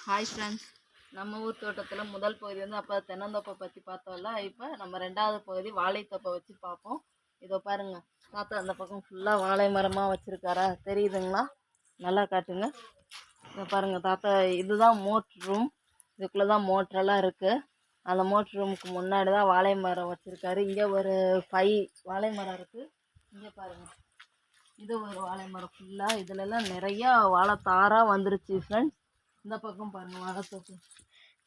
Hi friends, நம்ம ஊர் தோட்டத்தில் முதல் பகுதி வந்து அப்போ தென்னந்தோப்பை பற்றி பார்த்தோம்ல. இப்போ நம்ம ரெண்டாவது பகுதி வாழைத்தோப்பை வச்சு பார்ப்போம். இதோ பாருங்கள், தாத்தா அந்த பக்கம் ஃபுல்லாக வாழை மரமாக வச்சுருக்காரா, தெரியுதுங்களா? நல்லா காட்டுங்க. இதை பாருங்கள் தாத்தா, இதுதான் மோட்ரு ரூம். இதுக்குள்ளே தான் மோட்ரெல்லாம் இருக்குது. அந்த மோட்ரு ரூமுக்கு முன்னாடி தான் வாழை மரம் வச்சுருக்காரு. இங்கே ஒரு 5 வாழை மரம் இருக்குது. இங்கே பாருங்கள், இது ஒரு வாழை மரம் ஃபுல்லாக. இதுலலாம் நிறையா வாழை தாராக வந்துருச்சு ஃப்ரெண்ட்ஸ். இந்த பக்கம் பாருங்கள், வாழைத்தோப்பு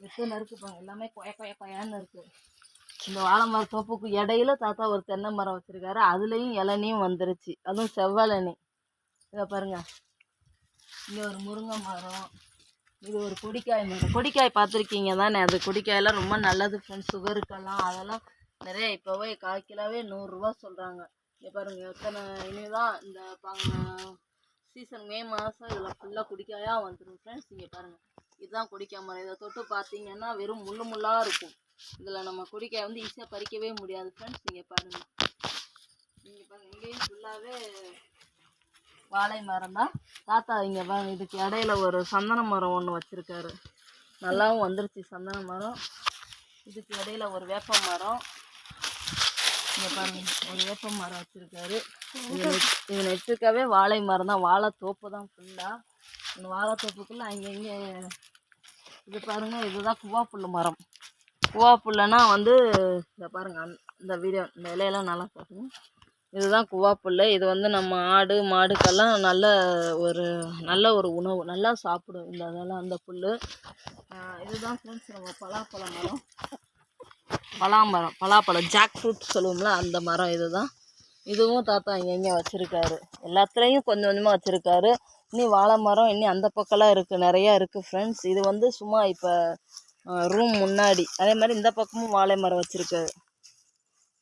எத்தனை இருக்குது பாருங்கள், எல்லாமே கொயான்னு இருக்குது. இந்த வாழை மர தோப்புக்கு இடையில தாத்தா ஒரு தென்னை மரம் வச்சுருக்காரு. அதுலேயும் இளநியும் வந்துருச்சு, அதுவும் செவ்வழனி. இதை பாருங்கள், இங்கே ஒரு முருங்கை மரம், இது ஒரு கொடிக்காய் மரம். கொடிக்காய் பார்த்துருக்கீங்க தானே? அது கொடிக்காயெல்லாம் ரொம்ப நல்லது ஃப்ரெண்ட்ஸ், சுகருக்கெல்லாம். அதெல்லாம் நிறைய இப்போவே 1/4 கிலோவே 100 ரூபா சொல்கிறாங்க. இங்கே பாருங்கள் எத்தனை. இனிதான் இந்த சீசன் மே மாதம் இதில் ஃபுல்லாக குடிக்காயாக வந்துடும் ஃப்ரெண்ட்ஸ். இங்கே பாருங்கள், இதுதான் குடிக்காய் மரம். இதை தொட்டு பார்த்தீங்கன்னா வெறும் முள்ளாக இருக்கும். இதில் நம்ம குடிக்காய் வந்து ஈஸியாக பறிக்கவே முடியாது ஃப்ரெண்ட்ஸ். இங்கே பாருங்கள், இங்கேயும் ஃபுல்லாகவே வாழை மரம் தான். தாத்தா இங்கே பாருங்கள், இதுக்கு இடையில ஒரு சந்தன மரம் ஒன்று வச்சுருக்காரு. நல்லாவும் வந்துருச்சு சந்தன மரம். இதுக்கு இடையில ஒரு வேப்ப மரம். இங்கே பாருங்கள், ஒரு வேப்ப மரம் வச்சுருக்காரு. இது நெட்டுக்காவே வாழை மரம் தான், வாழைத்தோப்பு தான் ஃபுல்லாக. இந்த வாழைத்தோப்புக்குள்ளே அங்கங்கே இது பாருங்கள், இதுதான் குவாப்புல் மரம். குவாப்புல்லைனா வந்து இதை பாருங்கள், இந்த வீடியோ இந்த இலையெல்லாம் நல்லா பாருங்க. இதுதான் குவாப்புல். இது வந்து நம்ம ஆடு மாடுக்கெல்லாம் நல்ல ஒரு உணவு, நல்லா சாப்பிடும் இந்த இதெல்லாம், அந்த புல். இதுதான் ஃப்ரெண்ட்ஸ் நம்ம பலாப்பழ மரம். பலாப்பழம் ஜாக் ஃப்ரூட் சொல்லுவோம்ல, அந்த மரம் இதுதான். இதுவும் தாத்தா இங்கே வச்சுருக்காரு. எல்லாத்துலேயும் கொஞ்சம் கொஞ்சமாக வச்சுருக்காரு. இனி வாழை மரம் இனி அந்த பக்கம்லாம் இருக்குது, நிறையா இருக்குது ஃப்ரெண்ட்ஸ். இது வந்து சும்மா இப்போ ரூம் முன்னாடி. அதே மாதிரி இந்த பக்கமும் வாழை மரம் வச்சுருக்காரு.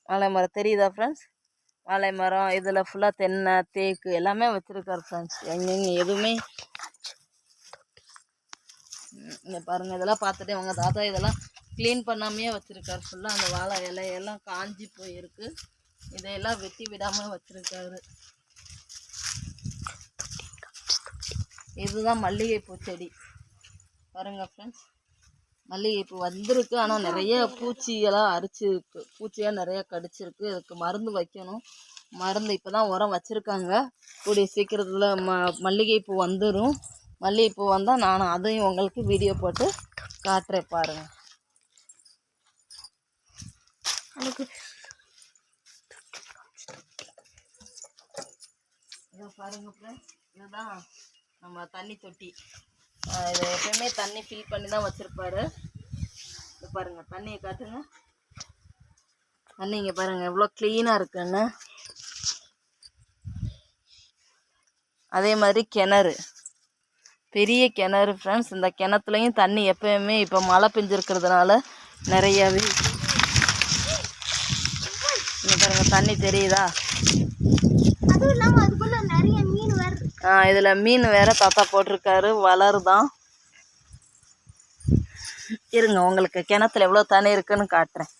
வாழை மரம் தெரியுதா ஃப்ரெண்ட்ஸ்? வாழை மரம் இதில் ஃபுல்லாக தென்னை தேக்கு எல்லாமே வச்சுருக்காரு ஃப்ரெண்ட்ஸ். எங்கெங்கே எதுவுமே இங்கே பாருங்கள், இதெல்லாம் பார்த்துட்டு அவங்க தாத்தா இதெல்லாம் க்ளீன் பண்ணாமையே வச்சுருக்காரு ஃபுல்லாக. அந்த வாழை இலையெல்லாம் காஞ்சி போயிருக்கு. இதையெல்லாம் வெட்டி விடாமல் வச்சுருக்காரு. இதுதான் மல்லிகைப்பூ செடி பாருங்கள் ஃப்ரெண்ட்ஸ். மல்லிகைப்பூ வந்திருக்கு, ஆனால் நிறைய பூச்சியெல்லாம் அரிச்சிருக்கு, பூச்சியாக நிறையா கடிச்சிருக்கு. இதுக்கு மருந்து வைக்கணும். மருந்து இப்போ தான் உரம் வச்சுருக்காங்க. கூடிய சீக்கிரத்தில் மல்லிகைப்பூ வந்துடும். மல்லிகைப்பூ வந்தால் நான் அதையும் உங்களுக்கு வீடியோ போட்டு காட்டுறேன் பாருங்கள். இதை பாருங்கள் ஃப்ரெண்ட்ஸ், இதுதான் நம்ம தண்ணி தொட்டி. இதை எப்பயுமே தண்ணி ஃபில் பண்ணி தான் வச்சுருப்பாரு. இது பாருங்கள், தண்ணியை காட்டுங்க. தண்ணி இங்கே பாருங்கள் எவ்வளோ க்ளீனாக இருக்குன்னு. அதே மாதிரி கிணறு, பெரிய கிணறு ஃப்ரெண்ட்ஸ். இந்த கிணத்துலையும் தண்ணி எப்பயுமே இப்போ மழை பெஞ்சிருக்கிறதுனால நிறையாவே. இங்கே பாருங்கள், தண்ணி தெரியுதா? அதுவும் இல்லாமல் அதுக்குள்ள நிறைய மீன் வேறு. இதில் மீன் வேறு தாத்தா போட்டிருக்காரு, வளருதான். இருங்க, உங்களுக்கு கிணத்துல எவ்வளோ தண்ணி இருக்குன்னு காட்டுறேன்.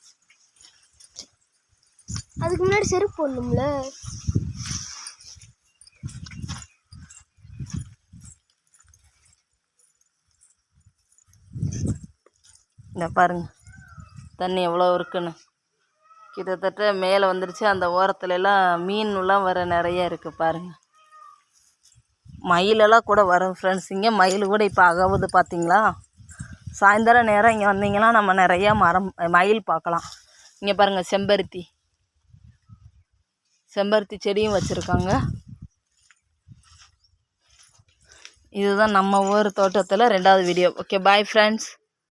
அதுக்கு முன்னாடி செருப்பு போடணும்ல. இங்கே பாருங்க தண்ணி எவ்வளோ இருக்குன்னு. கிட்டத்தட்ட மேலே வந்துருச்சு. அந்த ஓரத்துலலாம் மீன்லாம் வர நிறைய இருக்குது பாருங்கள். மயிலெல்லாம் கூட வரும் ஃப்ரெண்ட்ஸ். இங்கே மயில் கூட இப்போ அகவுது பார்த்தீங்களா? சாயந்தரம் நேரம் இங்கே வந்தீங்கன்னா நம்ம நிறையா மயில் பார்க்கலாம். இங்கே பாருங்கள், செம்பருத்தி செடியும் வச்சுருக்காங்க. இதுதான் நம்ம ஊர் தோட்டத்தில் 2வது வீடியோ. Okay, bye friends.